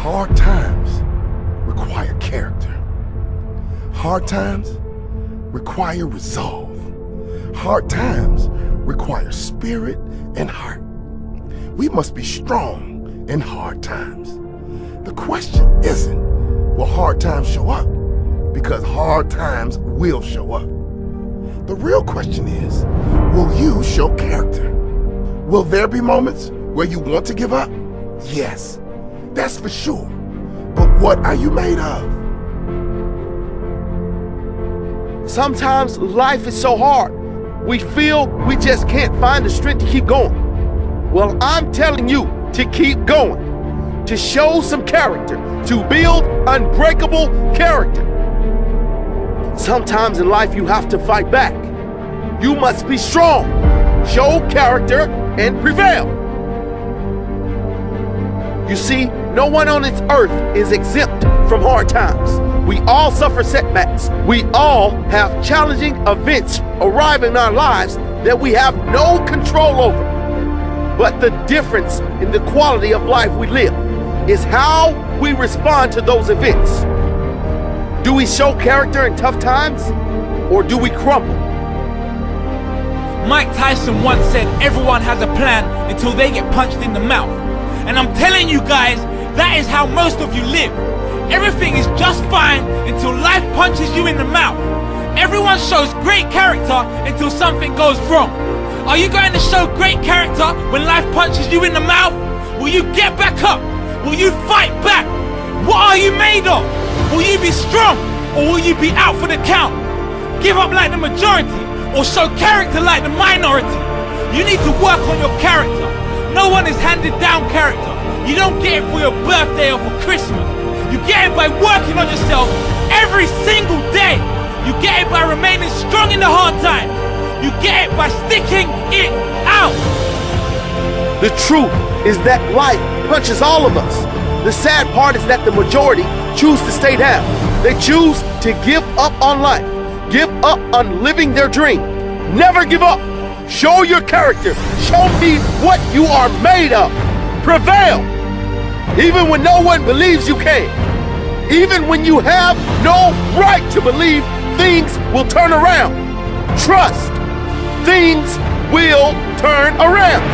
Hard times require character. Hard times require resolve. Hard times require spirit and heart. We must be strong in hard times. The question isn't, will hard times show up? Because hard times will show up. The real question is, will you show character? Will there be moments where you want to give up? Yes, that's for sure. But what are you made of? Sometimes life is so hard. We feel we just can't find the strength to keep going. Well, I'm telling you to keep going, to show some character, to build unbreakable character. Sometimes in life you have to fight back. You must be strong, show character, and prevail. You see, no one on this earth is exempt from hard times. We all suffer setbacks. We all have challenging events arrive in our lives that we have no control over. But the difference in the quality of life we live is how we respond to those events. Do we show character in tough times, or do we crumble? Mike Tyson once said everyone has a plan until they get punched in the mouth. And I'm telling you guys, that is how most of you live. Everything is just fine until life punches you in the mouth. Everyone shows great character until something goes wrong. Are you going to show great character when life punches you in the mouth? Will you get back up? Will you fight back? What are you made of? Will you be strong, or will you be out for the count? Give up like the majority, or show character like the minority. You need to work on your character. No one is handed down character. You don't get it for your birthday or for Christmas. You get it by working on yourself every single day. You get it by remaining strong in the hard times. You get it by sticking it out. The truth is that life punches all of us. The sad part is that the majority choose to stay down. They choose to give up on life, give up on living their dream. Never give up. Show your character. Show me what you are made of. Prevail. Even when no one believes you can. Even when you have no right to believe things will turn around. Trust. Things will turn around.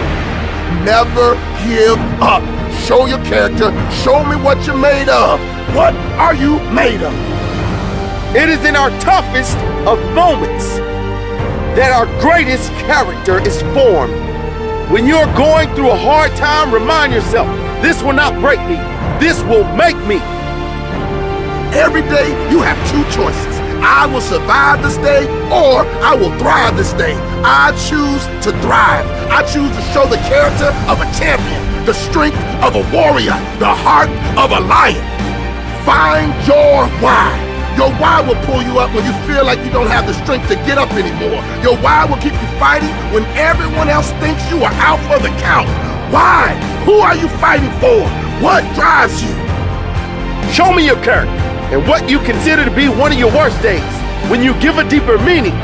Never give up. Show your character. Show me what you're made of. What are you made of? It is in our toughest of moments that our greatest character is formed. When you're going through a hard time, remind yourself, this will not break me. This will make me. Every day you have two choices. I will survive this day, or I will thrive this day. I choose to thrive. I choose to show the character of a champion, the strength of a warrior, the heart of a lion. Find your why. Your why will pull you up when you feel like you don't have the strength to get up anymore. Your why will keep you fighting when everyone else thinks you are out for the count. Why? Who are you fighting for? What drives you? Show me your character and what you consider to be one of your worst days, when you give a deeper meaning,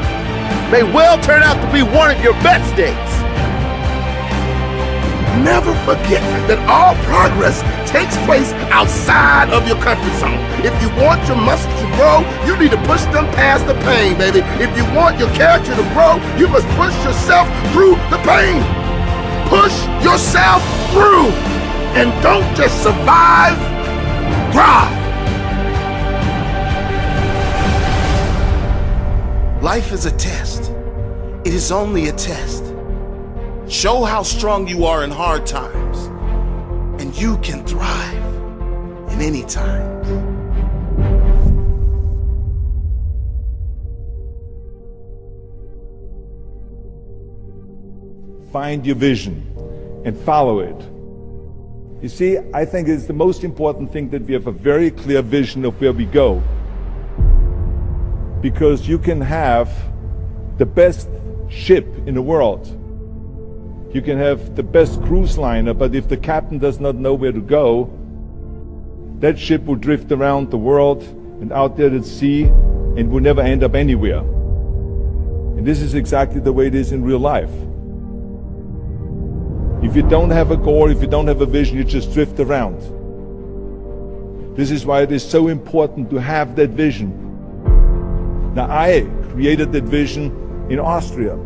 may well turn out to be one of your best days. Never forget that all progress takes place outside of your comfort zone. If you want your muscles to grow, you need to push them past the pain, baby. If you want your character to grow, you must push yourself through the pain. Push yourself through, and don't just survive, thrive. Life is a test. It is only a test. Show how strong you are in hard times, and you can thrive in any time. Find your vision and follow it. You see, I think it's the most important thing that we have a very clear vision of where we go. Because you can have the best ship in the world. You can have the best cruise liner, but if the captain does not know where to go, that ship will drift around the world and out there at sea and will never end up anywhere. And this is exactly the way it is in real life. If you don't have a goal, if you don't have a vision, you just drift around. This is why it is so important to have that vision. Now, I created that vision in Austria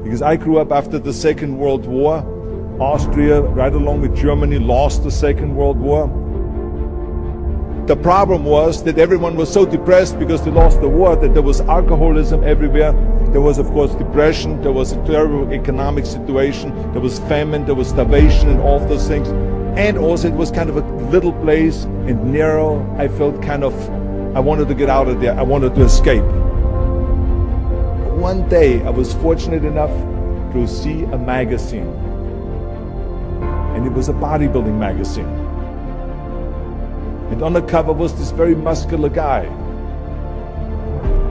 because I grew up after the Second World War. Austria, right along with Germany, lost the Second World War. The problem was that everyone was so depressed because they lost the war that there was alcoholism everywhere. There was, of course, depression. There was a terrible economic situation. There was famine. There was starvation and all those things. And also it was kind of a little place and narrow. I felt I wanted to get out of there. I wanted to escape. One day I was fortunate enough to see a magazine. And it was a bodybuilding magazine. And on the cover was this very muscular guy.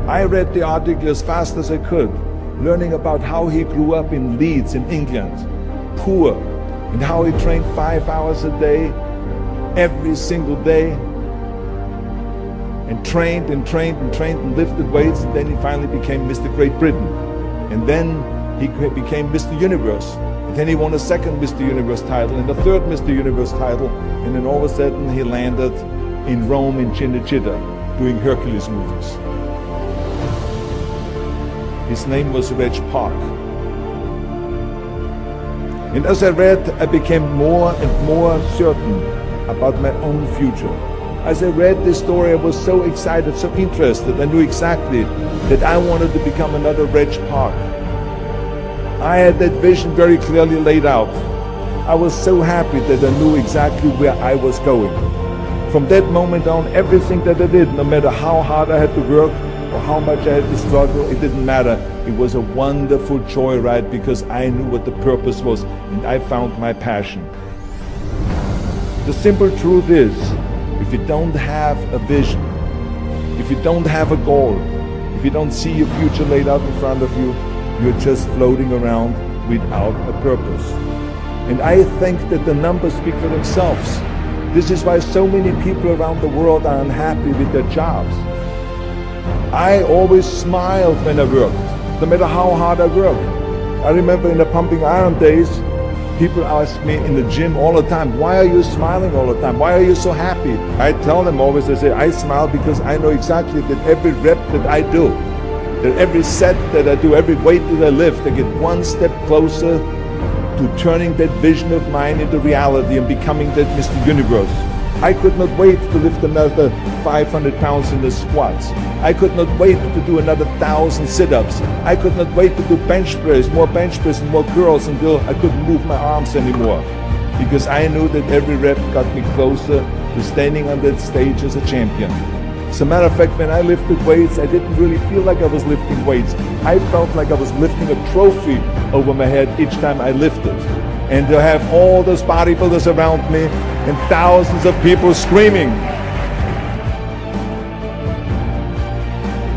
I read the article as fast as I could, learning about how he grew up in Leeds in England, poor, and how he trained 5 hours a day, every single day, and trained and trained and trained and lifted weights, and then he finally became Mr. Great Britain. And then he became Mr. Universe. And then he won a second Mr. Universe title and a third Mr. Universe title, and then all of a sudden he landed in Rome in Cinecittà doing Hercules movies. His name was Reg Park. And as I read, I became more and more certain about my own future. As I read this story, I was so excited, so interested. I knew exactly that I wanted to become another Reg Park. I had that vision very clearly laid out. I was so happy that I knew exactly where I was going. From that moment on, everything that I did, no matter how hard I had to work or how much I had to struggle, it didn't matter. It was a wonderful joyride because I knew what the purpose was and I found my passion. The simple truth is, if you don't have a vision, if you don't have a goal, if you don't see your future laid out in front of you, you're just floating around without a purpose. And I think that the numbers speak for themselves. This is why so many people around the world are unhappy with their jobs. I always smiled when I worked, no matter how hard I worked. I remember in the pumping iron days, people ask me in the gym all the time, why are you smiling all the time? Why are you so happy? I tell them always, I say, I smile because I know exactly that every rep that I do, that every set that I do, every weight that I lift, I get one step closer to turning that vision of mine into reality and becoming that Mr. Universe. I could not wait to lift another 500 pounds in the squats. I could not wait to do another 1,000 sit-ups. I could not wait to do bench press, more bench press and more curls until I couldn't move my arms anymore. Because I knew that every rep got me closer to standing on that stage as a champion. As a matter of fact, when I lifted weights, I didn't really feel like I was lifting weights. I felt like I was lifting a trophy over my head each time I lifted. And to have all those bodybuilders around me and thousands of people screaming.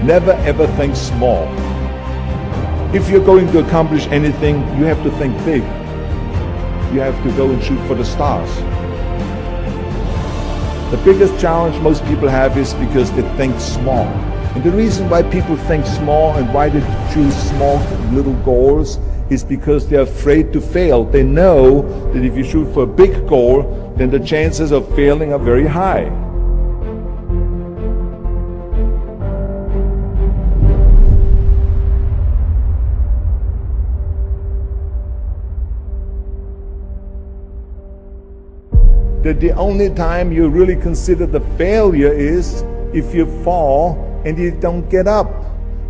Never ever think small. If you're going to accomplish anything, you have to think big. You have to go and shoot for the stars. The biggest challenge most people have is because they think small. And the reason why people think small and why they choose small little goals is because they're afraid to fail. They know that if you shoot for a big goal, then the chances of failing are very high. That the only time you really consider the failure is if you fall and you don't get up.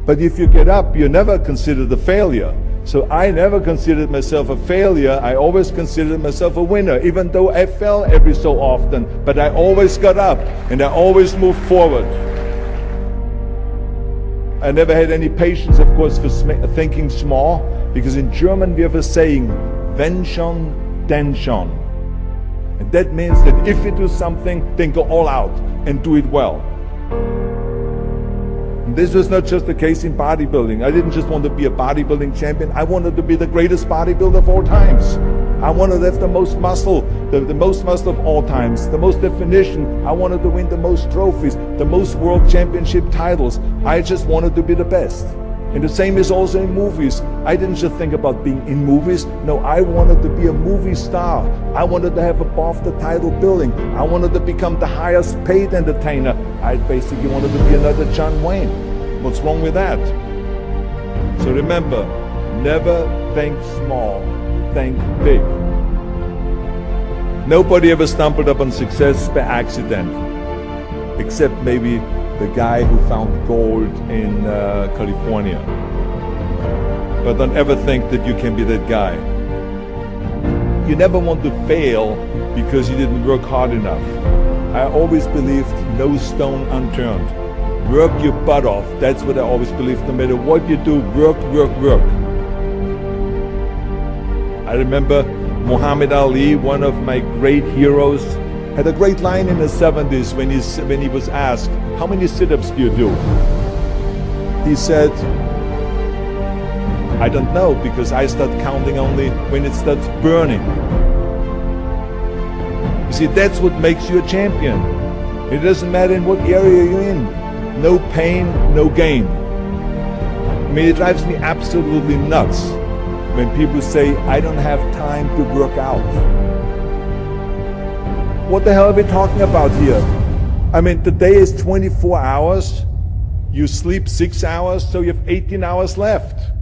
But if you get up, you never consider the failure. So I never considered myself a failure. I always considered myself a winner, even though I fell every so often. But I always got up and I always moved forward. I never had any patience, of course, for thinking small, because in German we have a saying, wenn schon, denn schon. And that means that if you do something, then go all out and do it well. And this was not just the case in bodybuilding. I didn't just want to be a bodybuilding champion. I wanted to be the greatest bodybuilder of all times. I wanted to have the most muscle, the most muscle of all times, the most definition. I wanted to win the most trophies, the most world championship titles. I just wanted to be the best. And the same is also in movies. I didn't just think about being in movies. No, I wanted to be a movie star. I wanted to have a BAFTA title billing. I wanted to become the highest paid entertainer. I basically wanted to be another John Wayne. What's wrong with that? So remember, never think small, think big. Nobody ever stumbled upon success by accident, except maybe the guy who found gold in California. But don't ever think that you can be that guy. You never want to fail because you didn't work hard enough. I always believed no stone unturned. Work your butt off. That's what I always believed. No matter what you do, work, work, work. I remember Muhammad Ali, one of my great heroes, had a great line in the 70s when he was asked, how many sit-ups do you do? He said, I don't know, because I start counting only when it starts burning. You see, that's what makes you a champion. It doesn't matter in what area you're in. No pain, no gain. I mean, it drives me absolutely nuts when people say, I don't have time to work out. What the hell are we talking about here? I mean, the day is 24 hours, you sleep 6 hours, so you have 18 hours left.